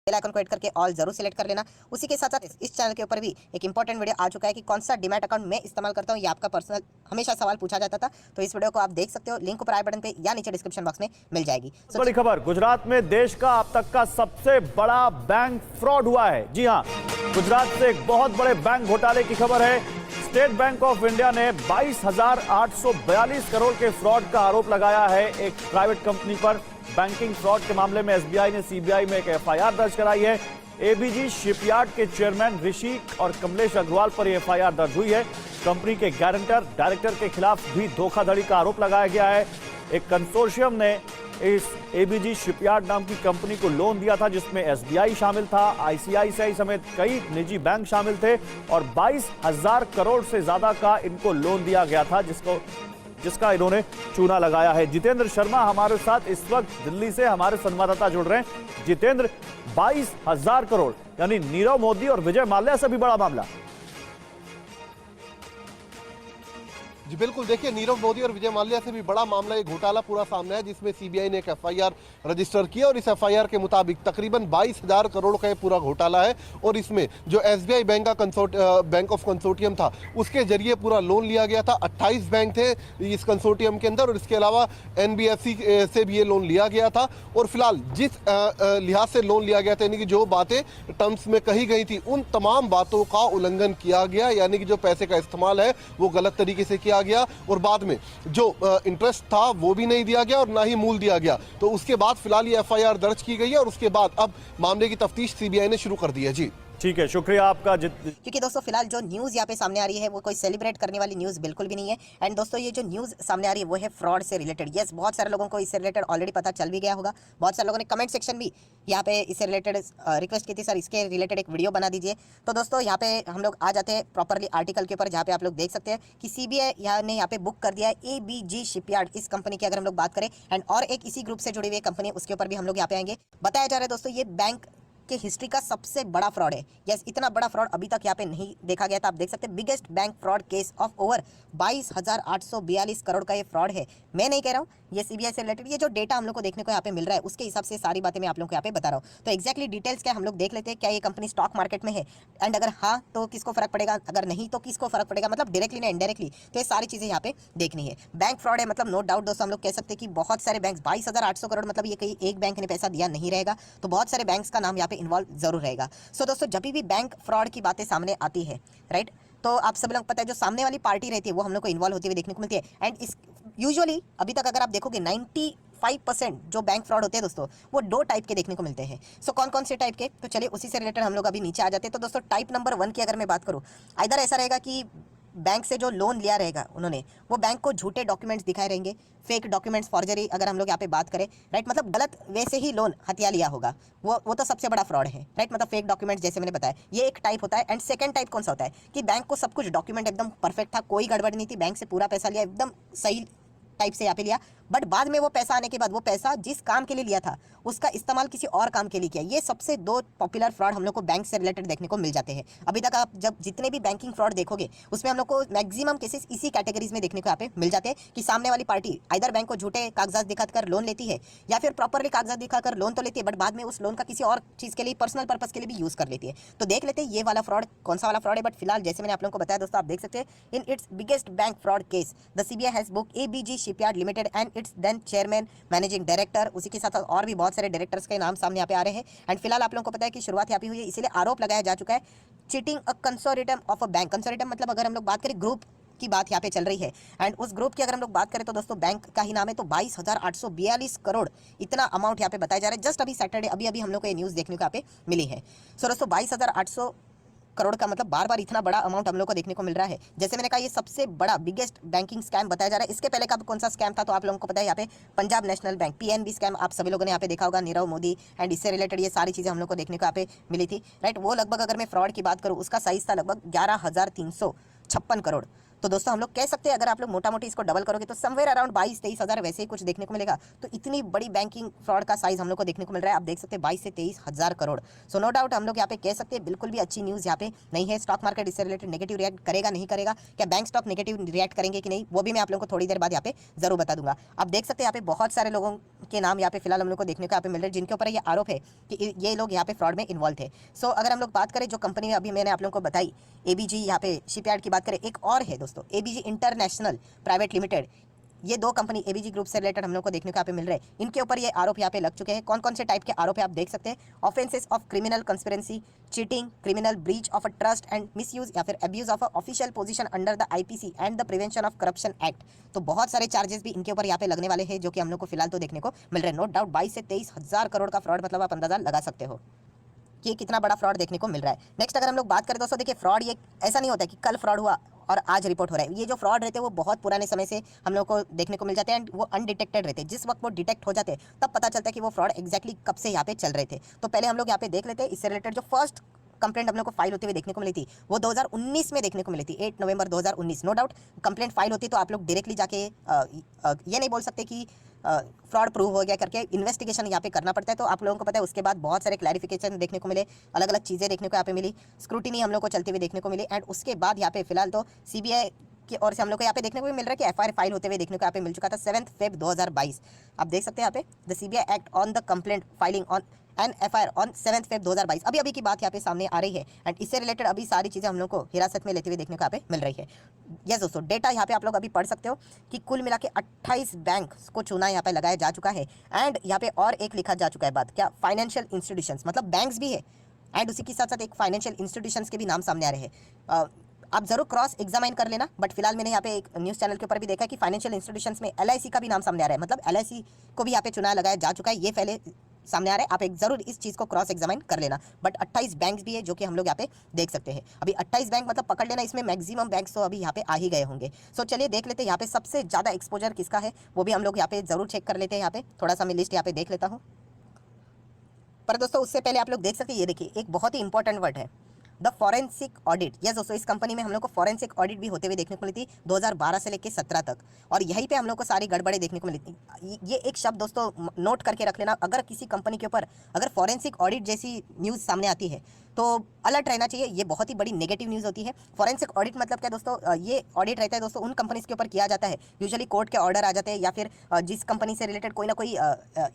Bell icon को hit करके all जरूर सिलेक्ट कर लेना। उसी के साथ साथ इस चैनल के ऊपर भी एक इंपॉर्टेंट वीडियो आ चुका है कि कौन सा डीमैट अकाउंट मैं इस्तेमाल करता हूँ, ये आपका पर्सनल हमेशा सवाल पूछा जाता था। तो इस वीडियो को आप देख सकते हो, लिंक ऊपर आई बटन पे या नीचे डिस्क्रिप्शन बॉक्स में मिल जाएगी। बड़ी खबर, गुजरात में देश का अब तक का सबसे बड़ा बैंक फ्रॉड हुआ है। जी हां, गुजरात से एक बहुत बड़े बैंक घोटाले की खबर है। स्टेट बैंक ऑफ इंडिया ने 22,842 करोड़ के फ्रॉड का आरोप लगाया है एक प्राइवेट कंपनी पर। बैंकिंग फ्रॉड के मामले में एसबीआई ने सीबीआई में एक एफआईआर दर्ज कराई है। एबीजी शिपयार्ड के चेयरमैन ऋषि और कमलेश अग्रवाल पर यह एफआईआर दर्ज हुई है। कंपनी के गारंटर डायरेक्टर के खिलाफ भी धोखाधड़ी का आरोप लगाया गया है। एक कंसोर्शियम ने इस एबीजी शिपयार्ड नाम की कंपनी को लोन दिया था, जिसमें एसबीआई शामिल था, आईसीआईसीआई समेत कई निजी बैंक शामिल थे और 22,000 करोड़ से ज्यादा का इनको लोन दिया गया था, जिसका इन्होंने चूना लगाया है। जितेंद्र शर्मा हमारे साथ इस वक्त दिल्ली से हमारे संवाददाता जुड़ रहे हैं। जितेंद्र, 22,000 करोड़ यानी नीरव मोदी और विजय माल्या से भी बड़ा मामला। जी बिल्कुल, देखिए नीरव मोदी और विजय माल्या से भी बड़ा मामला, ये घोटाला पूरा सामने है, जिसमें सीबीआई ने एक एफआईआर रजिस्टर किया और इस एफआईआर के मुताबिक तकरीबन 22,000 करोड़ का ये पूरा घोटाला है। और इसमें जो एसबीआई बैंक का बैंक ऑफ कंसोर्टियम था, उसके जरिए पूरा लोन लिया गया था। 28 बैंक थे इस कंसोर्टियम के अंदर और इसके अलावा एनबीएफसी से भी ये लोन लिया गया था। और फिलहाल जिस लिहाज से लोन लिया गया था, यानी कि जो बातें टर्म्स में कही गई थी, उन तमाम बातों का उल्लंघन किया गया, यानी कि जो पैसे का इस्तेमाल है वो गलत तरीके से किया गया और बाद में जो इंटरेस्ट था वो भी नहीं दिया गया और ना ही मूल दिया गया। तो उसके बाद फिलहाल ये एफआईआर दर्ज की गई है और उसके बाद अब मामले की तफ्तीश सीबीआई ने शुरू कर दी है। जी ठीक है, शुक्रिया आपका। क्योंकि दोस्तों फिलहाल जो न्यूज़ यहाँ पे सामने आ रही है वो कोई सेलिब्रेट करने वाली न्यूज़ बिल्कुल भी नहीं है। एंड दोस्तों ये जो न्यूज़ सामने आ रही है वो है फ्रॉड से रिलेटेड। यस, बहुत सारे लोगों को इससे रिलेटेड ऑलरेडी पता चल भी गया होगा। बहुत सारे लोगों ने कमेंट सेक्शन भी यहाँ पे इससे रिलेटेड रिक्वेस्ट की थी, सर इसके रिलेटेड एक वीडियो बना दीजिए। तो दोस्तों यहाँ पे हम लोग आ जाते हैं प्रॉपरली आर्टिकल के ऊपर, जहाँ पे आप लोग देख सकते हैं कि सीबीआई ने यहाँ पे बुक कर दिया है एबीजी शिपयार्ड, इस कंपनी की अगर हम लोग बात करें। एंड और एक इसी ग्रुप से जुड़ी हुई कंपनी है, उसके ऊपर भी हम लोग यहाँ पे आएंगे। बताया जा रहा है दोस्तों ये बैंक के हिस्ट्री का सबसे बड़ा फ्रॉड है। यस, इतना बड़ा फ्रॉड अभी तक यहाँ पे नहीं देखा गया था। आप देख सकते हैं biggest bank fraud case of over 22,842 crore का ये फ्रॉड है। मैं नहीं कह रहा हूँ, ये सीबीआई से रिलेटेड ये जो डेटा हम लोग को देखने को यहाँ पे मिल रहा है उसके हिसाब से सारी बातें मैं आप लोगों को यहाँ पे बता रहा हूँ। तो एक्जैक्टली डिटेल्स क्या हम लोग देख लेते हैं। क्या ये कंपनी स्टॉक मार्केट में है, एंड अगर हाँ तो किसको फर्क पड़ेगा, अगर नहीं तो किसको फर्क पड़ेगा, मतलब डायरेक्टली ना इनडायरेक्टली। तो ये सारी चीजें यहाँ पे देखनी है। बैंक फ्रॉड है मतलब नो डाउट दोस्तों, हम लोग कह सकते हैं कि बहुत सारे बैंक, 22,800 करोड़ मतलब ये कहीं एक बैंक ने पैसा दिया नहीं रहेगा, तो बहुत सारे बैंक्स का नाम यहाँ पे इन्वॉल्व जरूर रहेगा। सो दोस्तों जब भी बैंक फ्रॉड की बातें सामने आती है, राइट, तो आप सब लोग पता है जो सामने वाली पार्टी रहती है वो हम लोग को इन्वॉल्व होती हुई देखने को मिलती है। एंड इस यूजुअली अभी तक अगर आप देखोगे 95% जो बैंक फ्रॉड होते हैं दोस्तों वो दो टाइप के देखने को मिलते हैं। सो कौन कौन से टाइप के, तो चलिए उसी से रिलेटेड हम लोग अभी नीचे आ जाते हैं। तो दोस्तों टाइप नंबर 1 की अगर मैं बात करूँ, इधर ऐसा रहेगा कि बैंक से जो लोन लिया रहेगा उन्होंने, वो बैंक को झूठे डॉक्यूमेंट्स दिखाए रहेंगे, फेक डॉक्यूमेंट्स, फॉर्जरी अगर हम लोग यहाँ पे बात करें, राइट, मतलब गलत वैसे ही लोन हथिया लिया होगा, वो तो सबसे बड़ा फ्रॉड है, राइट, मतलब फेक डॉक्यूमेंट्स जैसे मैंने बताया, ये एक टाइप होता है। एंड सेकंड टाइप कौन सा होता है कि बैंक को सब कुछ डॉक्यूमेंट एकदम परफेक्ट था, कोई गड़बड़ नहीं थी, बैंक से पूरा पैसा लिया, एकदम सही टाइप से यहाँ पे लिया, बट बाद में वो पैसा आने के बाद वो पैसा जिस काम के लिए लिया था उसका इस्तेमाल किसी और काम के लिए किया। ये सबसे दो पॉपुलर फ्रॉड हम लोग को बैंक से रिलेटेड देखने को मिल जाते हैं। अभी तक आप जब जितने भी बैंकिंग फ्रॉड देखोगे उसमें हम लोग को मैक्सिमम केसेस इसी कैटेगरीज में देखने को यहाँ पे मिल जाते हैं कि सामने वाली पार्टी आइदर बैंक को झूठे कागजात दिखाकर लोन लेती है या फिर प्रॉपरली कागजात दिखाकर लोन तो लेती है, बट बाद में उस लोन का किसी और चीज के लिए, पर्सनल पर्पज के लिए भी यूज कर लेती है। तो देख लेते हैं ये वाला फ्रॉड कौन सा वाला फ्रॉड है। बट फिलहाल जैसे मैंने आप लोगों को बताया दोस्तों, आप देख सकते हैं in its biggest bank fraud case the CBI has book ABG shipyard limited and its then chairman, managing director, उसी के साथ और भी बहुत सारे डायरेक्टर्स के नाम सामने यहाँ पे आ रहे हैं। एंड फिलहाल आप लोगों को पता है कि शुरुआत यहाँ पे हुई है, इसीलिए आरोप लगाया जा चुका है cheating a consortium of a bank. Consortium मतलब अगर हम लोग बात करें ग्रुप की बात यहाँ पे चल रही है, एंड उस ग्रुप की अगर हम लोग बात करें तो दोस्तों बैंक का ही नाम है। तो 22,842 करोड़ इतना अमाउंट यहाँ पे बताया जा रहा है। जस्ट अभी सैटरडे अभी हम लोग को ये न्यूज़ देखने को यहाँ पे मिली है। सो दोस्तों 22,800 करोड़ का मतलब बार बार इतना बड़ा अमाउंट हम लोग को देखने को मिल रहा है। जैसे मैंने कहा ये सबसे बड़ा बिगेस्ट बैंकिंग स्कैम बताया जा रहा है। इसके पहले का कौन सा स्कैम था तो आप लोगों को पता है, यहाँ पे Punjab national bank PNB scam आप सभी लोगों ने यहाँ पे देखा होगा, नीरव मोदी, एंड इससे रिलेटेड ये सारी चीजें हम लोग को देखने को यहाँ पे मिली थी, राइट। वो लगभग अगर मैं फ्रॉड की बात करूँ उसका साइज था लगभग 11,356 करोड़। तो दोस्तों हम लोग कह सकते हैं अगर आप लोग मोटा मोटी इसको डबल करोगे तो समवेयर अराउंड 22-23 हज़ार वैसे ही कुछ देखने को मिलेगा। तो इतनी बड़ी बैंकिंग फ्रॉड का साइज हम लोग को देखने को मिल रहा है। आप देख सकते हैं 22 से 23 हज़ार करोड़। सो नो डाउट हम लोग यहाँ पे कह सकते हैं बिल्कुल भी अच्छी न्यूज़ यहाँ पे नहीं है। स्टॉक मार्केट इससे रिलेटेड नेगेटिव रिएक्ट करेगा नहीं करेगा, क्या बैंक स्टॉक नेगेटिव रिएक्ट करेंगे कि नहीं, वो भी मैं आप लोगों को थोड़ी देर बाद यहाँ पे जरूर बता दूंगा। आप देख सकते हैं यहाँ पे बहुत सारे लोगों के नाम यहाँ पे फिलहाल हम लोग को देखने को यहाँ पे मिल रहे हैं जिनके ऊपर ये आरोप है कि ये लोग यहाँ पे फ्रॉड में इन्वॉल्व थे। सो अगर हम लोग बात करें जो कंपनी अभी मैंने आप लोगों को बताई एबीजी यहाँ पे शिपयार्ड की बात करें, एक और है दोस्तों एबीजी इंटरनेशनल प्राइवेट लिमिटेड। ये दो कंपनी एबीजी ग्रुप से रिलेटेड हम लोग को देखने को यहाँ पे मिल रहे हैं। इनके ऊपर ये आरोप यहाँ पे लग चुके हैं। कौन कौन से टाइप के आरोप है आप देख सकते हैं। Offences of criminal conspiracy, cheating, criminal breach of a trust and misuse या फिर abuse of a official position under the IPC and the prevention of corruption act. तो बहुत सारे चार्जेस भी इनके ऊपर यहाँ पे लगने वाले हैं जो कि हम लोग को फिलहाल तो देखने को मिल रहे हैं। नो डाउट 22 से 23 हज़ार करोड़ का फ्रॉड, मतलब आप अंदाजा लगा सकते हो कि कितना बड़ा फ्रॉड देखने को मिल रहा है। नेक्स्ट अगर हम लोग बात करें दोस्तों, देखिए फ्रॉड ये ऐसा नहीं होता कि कल फ्रॉड हुआ और आज रिपोर्ट हो रहा है। ये जो फ्रॉड रहते हैं वो बहुत पुराने समय से हम लोग को देखने को मिल जाते हैं एंड वो अनडिटेक्टेड रहते हैं। जिस वक्त वो डिटेक्ट हो जाते हैं तब पता चलता है कि वो फ्रॉड एक्जैक्टली कब से यहाँ पे चल रहे थे। तो पहले हम लोग यहाँ पे देख लेते हैं इससे रिलेटेड जो फर्स्ट कंप्लेंट हम लोग को फाइल होते हुए देखने को मिली थी वो 2019 में देखने को मिली थी, 8 नवंबर 2019। नो डाउट कंप्लेंट फाइल होती तो आप लोग डायरेक्टली जाके ये नहीं बोल सकते कि फ्रॉड प्रूव हो गया करके, इन्वेस्टिगेशन यहाँ पे करना पड़ता है। तो आप लोगों को पता है उसके बाद बहुत सारे क्लैरिफिकेशन देखने को मिले, अलग अलग चीज़ें देखने को यहाँ पे मिली, स्क्रूटिनी हम लोग को चलते हुए देखने को मिली एंड उसके बाद यहाँ पे फिलहाल तो सीबीआई की ओर से हम लोग को यहाँ पे देखने को भी मिल रहा है कि एफआईआर फाइल होते हुए देखने को यहाँ पे मिल चुका था 7 फेब 2022। आप देख सकते हैं यहाँ पे the CBI act on the complaint filing on an FIR on 7 Feb 2022। अभी की बात यहाँ पे सामने आ रही है एंड इससे रिलेटेड अभी सारी चीज़ें हम लोग को हिरासत में लेते हुए देखने को यहाँ पे मिल रही है। यस दोस्तों, डेटा यहाँ पे आप लोग अभी पढ़ सकते हो कि कुल मिला के 28 बैंक को चुना यहाँ पे लगाया जा चुका है एंड यहाँ पे और एक लिखा जा चुका है बात, क्या फाइनेंशियल इंस्टीट्यूशंस, मतलब बैंक्स भी है एंड उसी के साथ साथ एक फाइनेंशियल इंस्टीट्यूशंस के भी नाम सामने आ रहे हैं। आप जरूर क्रॉस एग्जामाइन कर लेना, बट फिलहाल मैंने यहाँ पे एक न्यूज़ चैनल के ऊपर भी देखा कि फाइनेंशियल इंस्टीट्यूशंस में एलआईसी का भी नाम सामने आ रहा है, मतलब एलआईसी को भी यहाँ पे चुना लगाया जा चुका है। ये पहले सामने आ रहा है, आप एक जरूर इस चीज़ को क्रॉस एग्जामाइन कर लेना। बट 28 बैंक्स भी है जो कि हम लोग यहाँ पे देख सकते हैं। अभी 28 बैंक मतलब पकड़ लेना, इसमें मैक्सिमम बैंक्स तो अभी यहाँ पे आ ही गए होंगे। सो चलिए देख लेते हैं यहाँ पे सबसे ज़्यादा एक्सपोजर किसका है, वो भी हम लोग यहाँ पे जरूर चेक कर लेते हैं। यहाँ पे थोड़ा सा मैं लिस्ट यहाँ पे देख लेता हूँ। पर दोस्तों उससे पहले आप लोग देख सकते हैं, ये देखिए एक बहुत ही इंपॉर्टेंट वर्ड है द फॉरेंसिक ऑडिट। यस दोस्तों, इस कंपनी में हम लोग को फॉरेंसिक ऑडिट भी होते हुए देखने को मिली थी 2012 से लेकर 17 तक, और यहीं पे हम लोग को सारी गड़बड़े देखने को मिली थी। ये एक शब्द दोस्तों नोट करके रख लेना, अगर किसी कंपनी के ऊपर अगर फॉरेंसिक ऑडिट जैसी न्यूज़ सामने आती है तो अलर्ट रहना चाहिए। ये बहुत ही बड़ी नेगेटिव न्यूज़ होती है। फॉरेंसिक ऑडिट मतलब क्या दोस्तों, ये ऑडिट रहता है दोस्तों उन कंपनीज के ऊपर किया जाता है, यूजुअली कोर्ट के ऑर्डर आ जाते हैं या फिर जिस कंपनी से रिलेटेड कोई ना कोई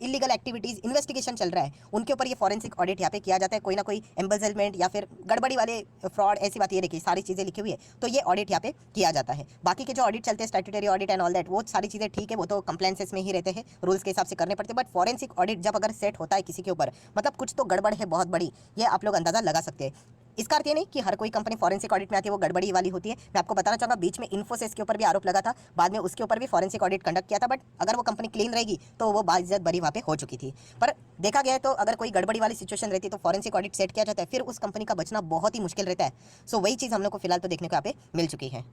इलीगल एक्टिविटीज़ इन्वेस्टिगेशन चल रहा है उनके ऊपर ये फॉरेंसिक ऑडिट यहाँ पे किया जाता है। कोई ना कोई एम्बेजलमेंट या फिर गड़बड़ी वाले फ्रॉड, ऐसी बात ये देखिए सारी चीज़ें लिखी हुई है, तो ये ऑडिट यहाँ पे किया जाता है। बाकी के जो ऑडिट चलते हैं statutory audit and all that, वो सारी चीज़ें ठीक है, वो तो कंप्लायंसेस में ही रहते हैं, रूल्स के हिसाब से करने पड़ते हैं। बट फॉरेंसिक ऑडिट जब अगर सेट होता है किसी के ऊपर, मतलब कुछ तो गड़बड़ है बहुत बड़ी, ये आप लोग अंदाजा लगा सकते हैं। इसका अर्थ ये नहीं कि हर कोई कंपनी फॉरेंसिक ऑडिट में आती है वो गड़बड़ी वाली होती है। मैं आपको बताना चाहूँगा, बीच में इन्फोसिस के ऊपर भी आरोप लगा था, बाद में उसके ऊपर भी फॉरेंसिक ऑडिट कंडक्ट किया था, बट अगर वो कंपनी क्लीन रहेगी तो वो बाइज्जत बरी वहाँ पे हो चुकी थी। पर देखा गया है तो अगर कोई गड़बड़ी वाली सिचुएशन रहती है तो फॉरेंसिक ऑडिट सेट किया जाता है, फिर उस कंपनी का बचना बहुत ही मुश्किल रहता है। सो वही चीज़ हम लोग को फिलहाल तो देखने को यहाँ पे मिल चुकी है।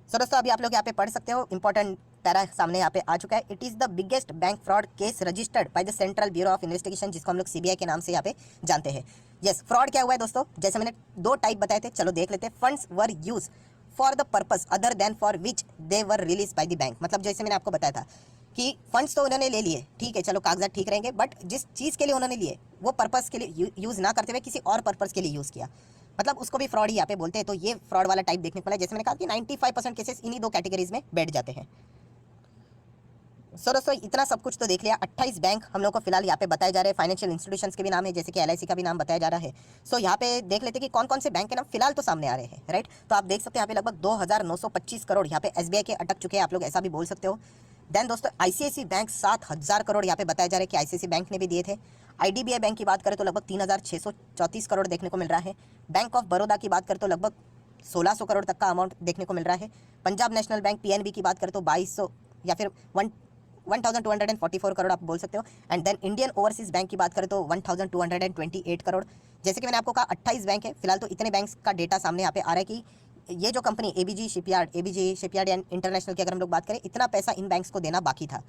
सो दोस्तों अभी आप लोग यहाँ पे पढ़ सकते हो, इंपॉर्टेंट पैरा सामने यहाँ पे आ चुका है। It is the biggest bank fraud case registered by the central bureau of investigation, जिसको हम लोग सीबीआई के नाम से यहाँ पे जानते हैं। यस, फ्रॉड क्या हुआ है दोस्तों, जैसे मैंने 2 टाइप बताए थे, चलो देख लेते हैं। Funds were use for the purpose other than for which they were release by the bank, मतलब जैसे मैंने आपको बताया था कि फंड्स तो उन्होंने ले लिए, ठीक है, चलो कागजात ठीक रहेंगे, बट जिस चीज़ के लिए उन्होंने लिए वो पर्पस के लिए यूज़ ना करते हुए किसी और पर्पस के लिए यूज़ किया, मतलब उसको भी फ्रॉड ही यहाँ पे बोलते हैं। तो ये फ्रॉड वाला टाइप देखने को मिला। जैसे मैंने कहा कि 95% केसेस इन्हीं 2 कैटेगरीज में बैठ जाते हैं। सो दोस्तों इतना सब कुछ तो देख लिया। 28 बैंक हम लोग को फिलहाल यहाँ पे बताए जा रहे हैं, फाइनेंशियल इंस्टीट्यूशंस के भी नाम है, जैसे कि एलआईसी का भी नाम बताया जा रहा है। सो यहाँ पे देख लेते हैं कि कौन कौन से बैंक के नाम फिलहाल तो सामने आ रहे हैं, राइट। तो आप देख सकते हैं यहाँ पे लगभग 2925 करोड़ यहाँ पे एसबीआई के अटक चुके हैं, आप लोग ऐसा भी बोल सकते हो। देन दोस्तों आईसीआईसी बैंक 7000 करोड़ यहाँ पे बताया जा रहा है कि आईसीआईसी बैंक ने भी दिए थे। आईडीबीआई बैंक की बात करें तो लगभग 3634 करोड़ देखने को मिल रहा है। बैंक ऑफ बड़ौदा की बात करें तो लगभग 1600 करोड़ तक का अमाउंट देखने को मिल रहा है। पंजाब नेशनल बैंक पीएनबी की बात करें तो 2200 या फिर 1244 करोड़ आप बोल सकते हो। एंड देन इंडियन ओवरसीज बैंक की बात करें तो 1228 करोड़। जैसे कि मैंने आपको कहा 28 बैंक है फिलहाल, तो इतने बैंक्स का डेटा सामने यहाँ पे आ रहा है कि ये जो company ABG shipyard and international की अगर हम लोग बात करें, इतना पैसा इन बैंक्स को देना बाकी था।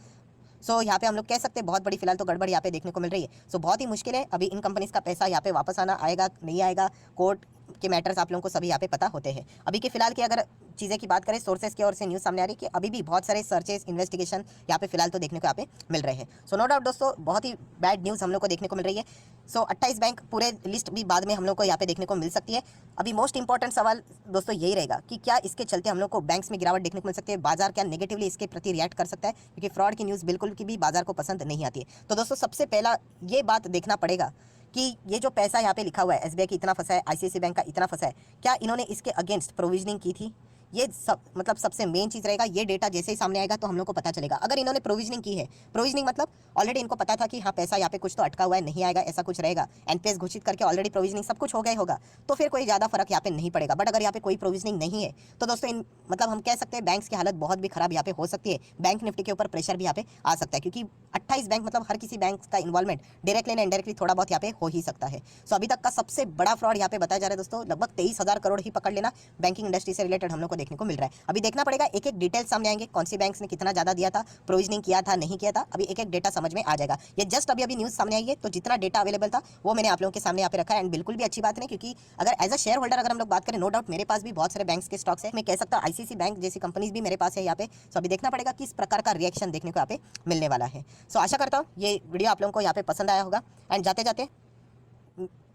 सो यहाँ पे हम लोग कह सकते हैं बहुत बड़ी फिलहाल तो गड़बड़ यहाँ पे देखने को मिल रही है। सो बहुत ही मुश्किल है, अभी इन कंपनीज का पैसा यहाँ पे वापस आना, आएगा नहीं आएगा, कोर्ट के मैटर्स आप लोगों को सभी यहाँ पे पता होते हैं। अभी के फिलहाल की अगर चीज़ें की बात करें, सोर्सेज की ओर से न्यूज़ सामने आ रही है कि अभी भी बहुत सारे सर्चेस इन्वेस्टिगेशन यहाँ पे फिलहाल तो देखने को यहाँ पे मिल रहे हैं। सो नो डाउट दोस्तों, बहुत ही बैड न्यूज़ हम लोग को देखने को मिल रही है। सो 28 बैंक पूरे लिस्ट भी बाद में हम लोग को यहाँ पे देखने को मिल सकती है। अभी मोस्ट इंपॉर्टेंट सवाल दोस्तों यही रहेगा कि क्या इसके चलते हम लोग को बैंक्स में गिरावट देखने को मिल सकती है, बाजार क्या नेगेटिवली इसके प्रति रिएक्ट कर सकता है, क्योंकि फ्रॉड की न्यूज़ बिल्कुल की भी बाजार को पसंद नहीं आती है। तो दोस्तों सबसे पहला ये बात देखना पड़ेगा कि ये जो पैसा यहाँ पे लिखा हुआ है, एसबीआई की इतना फंसा है, आईसीआईसीआई बैंक का इतना फंसा है, क्या इन्होंने इसके अगेंस्ट प्रोविजनिंग की थी? ये सब मतलब सबसे मेन चीज़ रहेगा। ये डेटा जैसे ही सामने आएगा तो हम लोग को पता चलेगा। अगर इन्होंने प्रोविजनिंग की है, प्रोविजनिंग मतलब ऑलरेडी इनको पता था कि हाँ पैसा यहाँ पे कुछ तो अटका हुआ है, नहीं आएगा, ऐसा कुछ रहेगा, एनपीएस घोषित करके ऑलरेडी प्रोविजनिंग सब कुछ हो गया होगा, तो फिर कोई ज़्यादा फर्क यहाँ पे नहीं पड़ेगा। बट अगर यहाँ पे कोई प्रोविजनिंग नहीं है तो दोस्तों मतलब हम कह सकते हैं बैंक्स की हालत बहुत भी खराब यहाँ पे हो सकती है। बैंक निफ्टी के ऊपर प्रेशर भी यहाँ पे आ सकता है, क्योंकि 28 बैंक मतलब हर किसी बैंक का इन्वॉल्वमेंट डायरेक्टली एंड इनडायरेक्टली थोड़ा बहुत यहाँ पे हो ही सकता है। सो अभी तक का सबसे बड़ा फ्रॉड यहाँ पे बताया जा रहा है दोस्तों, लगभग 23,000 करोड़ ही पकड़ लेना बैंकिंग इंडस्ट्री से रिलेटेड हम लोग को देखने को मिल रहा है। अभी देखना पड़ेगा, एक एक डिटेल सामने आएंगे, कौन सी बैंक्स ने कितना ज्यादा दिया था, प्रोविजनिंग किया था, नहीं किया था, अभी एक एक डेटा समझ में आ जाएगा। ये जस्ट अभी न्यूज सामने आई है, तो जितना डेटा अवेलेबल था वो मैंने आप लोगों के सामने यहाँ पे रखा है। एंड बिल्कुल भी अच्छी बात नहीं, क्योंकि अगर एज अ शेयर होल्डर अगर हम लोग बात करें, नो डाउट मेरे पास भी बहुत सारे बैंक्स के स्टॉक्स है, मैं कह सकता हूँ आईसीआईसीआई बैंक जैसी कंपनीज भी मेरे पास है यहाँ पे। सो अभी देखना पड़ेगा किस प्रकार का रिएक्शन देखने को यहाँ पे मिलने वाला है। सो आशा करता हूँ ये वीडियो आप लोगों को यहाँ पे पसंद आया होगा। एंड जाते जाते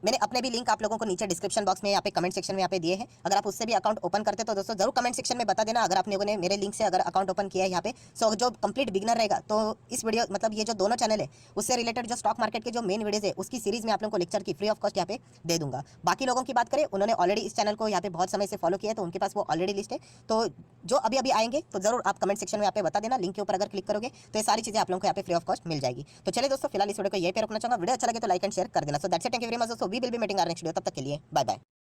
मैंने अपने भी लिंक आप लोगों को नीचे डिस्क्रिप्शन बॉक्स में यहाँ पे कमेंट सेक्शन में यहाँ पे दिए हैं, अगर आप उससे भी अकाउंट ओपन करते तो दोस्तों जरूर कमेंट सेक्शन में बता देना अगर आप लोगों ने मेरे लिंक से अगर अकाउंट ओपन किया है यहाँ पे। सो जो कंप्लीट बिगनर रहेगा तो इस वीडियो मतलब ये जो दोनों चैनल है उससे रिलेटेड जो स्टॉक मार्केट के जो मेन वीडियोज है उसकी सीरीज में आप लोगों को लेक्चर की फ्री ऑफ कॉस्ट यहाँ पे दे दूंगा। बाकी लोगों की बात करें, उन्होंने ऑलरेडी इस चैनल को यहाँ पे बहुत समय से फॉलो किया है, तो उनके पास वो ऑलरेडी लिस्ट है। तो जो अभी अभी आएंगे तो जरूर आप कमेंट सेक्शन में यहाँ पे बता देना, लिंक के ऊपर अगर क्लिक करोगे तो ये सारी चीजें आप लोगों को यहाँ पे फ्री ऑफ कॉस्ट मिल जाएगी। तो चलिए दोस्तों फिलहाल इस वीडियो को यहीं पे रखना चाहूंगा। वीडियो अच्छा लगे तो लाइक एंड शेयर कर देना। So that's it, thank you very much दोस्तों, we will be meeting our next video. तब तक के लिए बाय बाय।